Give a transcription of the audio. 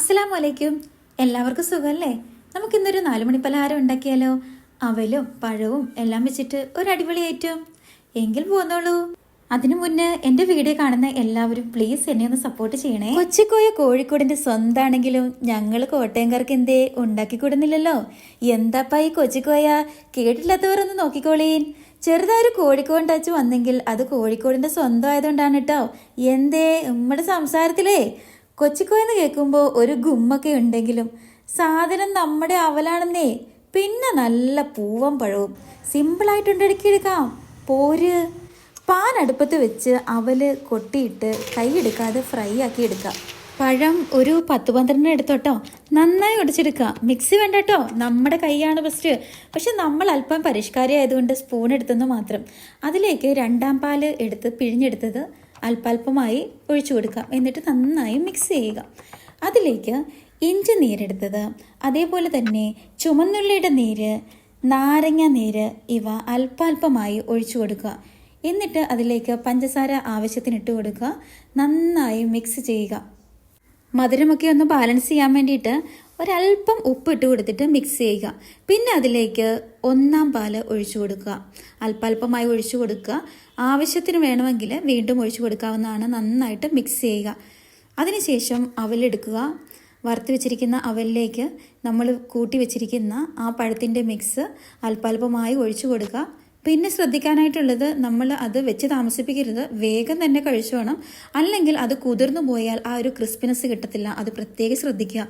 അസ്സലാമു അലൈക്കും. എല്ലാവർക്കും സുഖമല്ലേ? നമുക്കിന്നൊരു 4 മണി പലഹാരം ഉണ്ടാക്കിയാലോ? അവലും പഴവും എല്ലാം വെച്ചിട്ട് ഒരു അടിപൊളി ഐറ്റം. എങ്കിൽ പോന്നോളൂ. അതിനു മുന്നേ എൻ്റെ വീഡിയോ കാണുന്ന എല്ലാവരും പ്ലീസ് എന്നെ ഒന്ന് സപ്പോർട്ട് ചെയ്യണേ. കൊച്ചിക്കോയ കോഴിക്കോടിന്റെ സ്വന്താണെങ്കിലും ഞങ്ങൾ കോട്ടയംകാർക്ക് എന്തേ ഉണ്ടാക്കിക്കൂടുന്നില്ലല്ലോ. എന്താപ്പാ ഈ കൊച്ചിക്കോയ? കേട്ടില്ലാത്തവർ ഒന്ന് നോക്കിക്കോളീൻ. ചെറുതായൊരു കോഴിക്കോട് ടച്ച് വന്നെങ്കിൽ അത് കോഴിക്കോടിന്റെ സ്വന്തം ആയതുകൊണ്ടാണ് കേട്ടോ. എന്തേ നമ്മുടെ സംസാരത്തിലേ കൊച്ചിക്കോയെന്ന് കേൾക്കുമ്പോൾ ഒരു ഗുമ്മൊക്കെ ഉണ്ടെങ്കിലും സാധനം നമ്മുടെ അവലാണെന്നേ. പിന്നെ നല്ല പൂവൻ പഴവും സിമ്പിളായിട്ട് ഉണ്ടാക്കിയെടുക്കാം. പോര്. പാൻ അടുപ്പത്ത് വെച്ച് അവല് കൊട്ടിയിട്ട് കൈയെടുക്കാതെ ഫ്രൈ ആക്കി എടുക്കാം. പഴം ഒരു 10-12 എടുത്തോട്ടോ. നന്നായി ഉടച്ചെടുക്കുക. മിക്സി വേണ്ട കേട്ടോ, നമ്മുടെ കൈയാണ് ബെസ്റ്റ്. പക്ഷെ നമ്മൾ അല്പം പരിഷ്കാരി ആയതുകൊണ്ട് സ്പൂൺ എടുത്തെന്ന് മാത്രം. അതിലേക്ക് 2ാം പാല് എടുത്ത് പിഴിഞ്ഞെടുത്തത് അല്പാൽപമായി ഒഴിച്ചു കൊടുക്കാം. എന്നിട്ട് നന്നായി മിക്സ് ചെയ്യുക. അതിലേക്ക് ഇഞ്ചി നീരെടുത്തത്, അതേപോലെ തന്നെ ചുമന്നുള്ളിയുടെ നീര്, നാരങ്ങ നീര് ഇവ അല്പാൽപമായി ഒഴിച്ചു കൊടുക്കുക. എന്നിട്ട് അതിലേക്ക് പഞ്ചസാര ആവശ്യത്തിന് ഇട്ട് കൊടുക്കുക. നന്നായി മിക്സ് ചെയ്യുക. മധുരമൊക്കെ ഒന്ന് ബാലൻസ് ചെയ്യാൻ വേണ്ടിയിട്ട് ഒരല്പം ഉപ്പ് ഇട്ട് കൊടുത്തിട്ട് മിക്സ് ചെയ്യുക. പിന്നെ അതിലേക്ക് 1ാം പാല് ഒഴിച്ചു കൊടുക്കുക. അല്പാൽപമായി ഒഴിച്ചു കൊടുക്കുക. ആവശ്യത്തിന് വേണമെങ്കിൽ വീണ്ടും ഒഴിച്ചു കൊടുക്കാവുന്നതാണ്. നന്നായിട്ട് മിക്സ് ചെയ്യുക. അതിനുശേഷം അവലെടുക്കുക. വറുത്ത് വെച്ചിരിക്കുന്ന അവലിലേക്ക് നമ്മൾ കൂട്ടി വെച്ചിരിക്കുന്ന ആ പഴത്തിൻ്റെ മിക്സ് അല്പാൽപമായി ഒഴിച്ചു കൊടുക്കുക. പിന്നെ ശ്രദ്ധിക്കാനായിട്ടുള്ളത്, നമ്മൾ അത് വെച്ച് താമസിപ്പിക്കരുത്. വേഗം തന്നെ കഴിച്ചു വേണം. അല്ലെങ്കിൽ അത് കുതിർന്നു പോയാൽ ആ ഒരു ക്രിസ്പിനെസ് കിട്ടത്തില്ല. അത് പ്രത്യേകം ശ്രദ്ധിക്കുക.